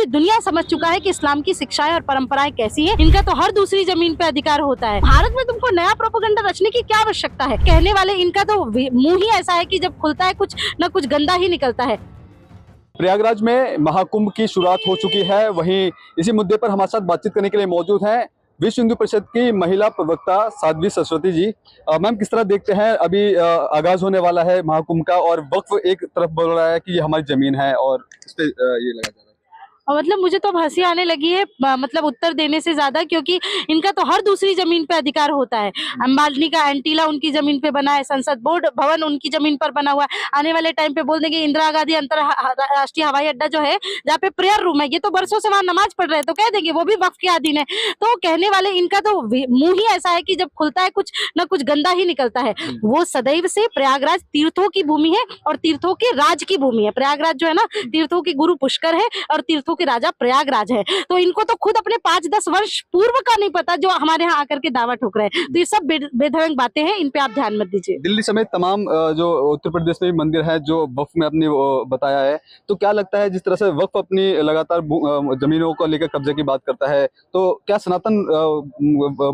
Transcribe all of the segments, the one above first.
दुनिया समझ चुका है कि इस्लाम की शिक्षाएं और परंपराएं कैसी है। इनका तो हर दूसरी जमीन पे अधिकार होता है। भारत में तुमको नया प्रोपेगेंडा रचने की क्या आवश्यकता है? कहने वाले इनका तो मुंह ही ऐसा है कि जब खुलता है कुछ न कुछ गंदा ही निकलता है। प्रयागराज में महाकुंभ की शुरुआत हो चुकी है। वहीं इसी मुद्दे पर हमारे साथ बातचीत करने के लिए मौजूद हैं विश्व हिंदू परिषद की महिला प्रवक्ता साध्वी सरस्वती जी। मैम, किस तरह देखते हैं अभी आगाज होने वाला है महाकुंभ का और वक्फ एक तरफ बोल रहा है कि ये हमारी जमीन है और इस पे ये लगा जा रहा है। मतलब मुझे तो हंसी आने लगी है मतलब उत्तर देने से ज्यादा, क्योंकि इनका तो हर दूसरी जमीन पे अधिकार होता है। अंबानी का एंटीला उनकी जमीन पे बना है, संसद बोर्ड भवन उनकी जमीन पर बना हुआ है। आने वाले टाइम पे बोल देंगे इंदिरा गांधी अंतरराष्ट्रीय हवाई अड्डा जो है जहाँ पे प्रेयर रूम है, ये तो बरसों से वहाँ नमाज पढ़ रहे हैं, तो कह देंगे वो भी वक्फ के अधीन है। तो कहने वाले इनका तो मुंह ही ऐसा है कि जब खुलता है कुछ न कुछ गंदा ही निकलता है। वो सदैव से प्रयागराज तीर्थों की भूमि है और तीर्थों के राज की भूमि है। प्रयागराज जो है ना, तीर्थों की गुरु पुष्कर है और तीर्थों के राजा प्रयागराज है। तो इनको तो खुद अपने 5-10 वर्ष पूर्व का नहीं पता जो हमारे यहाँ आकर के दावा ठोक रहे हैं। तो ये सब बेधड़क बातें हैं, इन पे आप ध्यान मत दीजिए। दिल्ली समेत तमाम जो उत्तर प्रदेश में भी मंदिर है जो वक्फ में अपनी बताया है, तो क्या लगता है जिस तरह से वक्फ अपनी लगातार जमीनों को लेकर कब्जे की बात करता है, तो क्या सनातन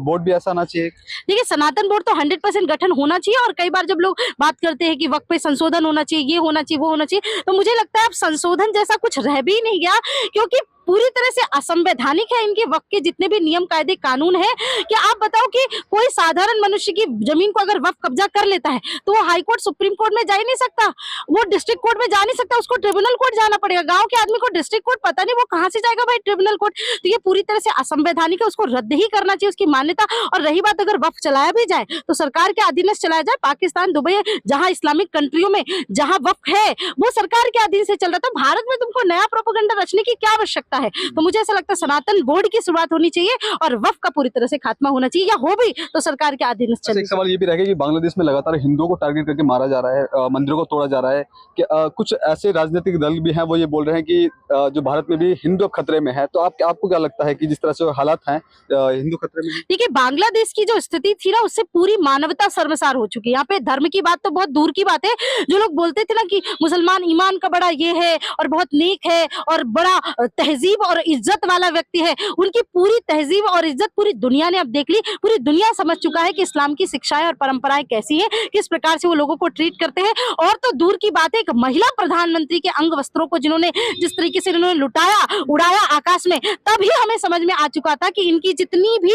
बोर्ड भी ऐसा आना चाहिए? देखिए, सनातन बोर्ड तो 100% गठन होना चाहिए। और कई बार जब लोग बात करते हैं कि वक्फ पे संशोधन होना चाहिए, ये होना चाहिए, वो होना चाहिए, तो मुझे लगता है अब संशोधन जैसा कुछ रह भी नहीं गया, क्योंकि पूरी तरह से असंवैधानिक है इनके वक्फ के जितने भी नियम कायदे कानून है। कि आप बताओ कि कोई साधारण मनुष्य की जमीन को अगर वक्फ कब्जा कर लेता है तो वो हाई कोर्ट सुप्रीम कोर्ट में जा ही नहीं सकता, वो डिस्ट्रिक्ट कोर्ट में जा नहीं सकता, उसको ट्रिब्यूनल कोर्ट जाना पड़ेगा। गांव के आदमी को डिस्ट्रिक्ट कोर्ट पता नहीं वो कहाँ से जाएगा भाई, ट्रिब्यूनल कोर्ट। तो ये पूरी तरह से असंवैधानिक है, उसको रद्द ही करना चाहिए उसकी मान्यता। और रही बात अगर वक्फ चलाया भी जाए तो सरकार के अधीन से चलाया जाए। पाकिस्तान, दुबई जहाँ इस्लामिक कंट्रियों में जहाँ वक्फ है वो सरकार के अधीन से चल रहा था। भारत में तुमको नया प्रोपेगेंडा रचने की क्या आवश्यकता है? तो मुझे ऐसा लगता है सनातन बोर्ड की शुरुआत होनी चाहिए और वक्फ का पूरी तरह से खात्मा होना चाहिए, या हो भी तो सरकार के अधीन से। एक सवाल ये भी रहेगा कि बांग्लादेश में लगातार हिंदुओं को टारगेट करके मारा जा रहा है, मंदिरों को तोड़ा जा रहा है कि कुछ ऐसे राजनीतिक दल भी हैं, वो ये बोल रहे हैं कि जो भारत में भी हिंदू खतरे में है। तो आपको क्या लगता है कि जिस तरह से हालात हैं हिंदू खतरे में? देखिए, बांग्लादेश की जो स्थिति थी ना, उससे पूरी मानवता शर्मसार हो चुकी है। यहाँ पे धर्म की बात तो बहुत दूर की बात है। जो लोग बोलते थे ना कि मुसलमान ईमान का बड़ा ये है और बहुत नेक है और बड़ा तहजीब और इज्जत वाला व्यक्ति है, उनकी पूरी तहजीब और इज्जत पूरी दुनिया ने अब देख ली। पूरी दुनिया समझ चुका है कि इस्लाम की शिक्षाएं और परंपराएं कैसी है, किस प्रकार से वो लोगों को ट्रीट करते हैं। और तो दूर की बात है, एक महिला प्रधानमंत्री के अंग वस्त्रों को जिन्होंने जिस तरीके से इन्होंने लुटाया उड़ाया आकाश में, तभी हमें समझ में आ चुका था कि इनकी जितनी भी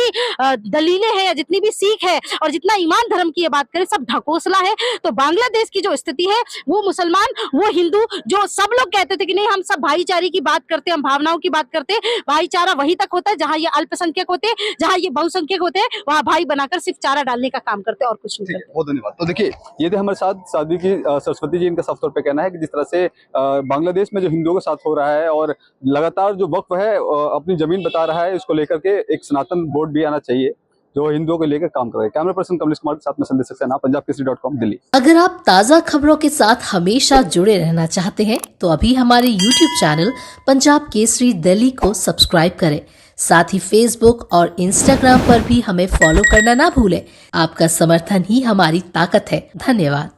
दलीलें हैं या जितनी भी सीख है और जितना ईमान धर्म की बात करें, सब ढकोसला है। तो बांग्लादेश की जो स्थिति है, वो मुसलमान वो हिंदू, जो सब लोग कहते थे कि नहीं हम सब भाईचारे की बात करते हैं, हम भावनाओं की बात करते हैं, भाईचारा वहीं तक होता है जहां ये अल्पसंख्यक होते हैं, जहां ये बहुसंख्यक होते हैं, वहां भाई बनाकर सिर्फ चारा डालने का काम करते हैं और कुछ नहीं करते। बहुत धन्यवाद। तो देखिए, ये थे हमारे साथ साध्वी की सरस्वती जी। इनका साफ तौर पे कहना है कि जिस तरह से बांग्लादेश में जो हिंदुओं के साथ हो रहा है और लगातार जो वक्फ है अपनी जमीन बता रहा है, इसको लेकर के एक सनातन बोर्ड भी आना चाहिए जो हिंदुओं को लेकर काम कर रहे हैं। कैमरा पर्सन कमलेश कुमार के साथ में संदेश सक्सेना, punjabkesari.com, दिल्ली। अगर आप ताज़ा खबरों के साथ हमेशा जुड़े रहना चाहते हैं तो अभी हमारे YouTube चैनल पंजाब केसरी दिल्ली को सब्सक्राइब करें। साथ ही Facebook और Instagram पर भी हमें फॉलो करना ना भूलें। आपका समर्थन ही हमारी ताकत है। धन्यवाद।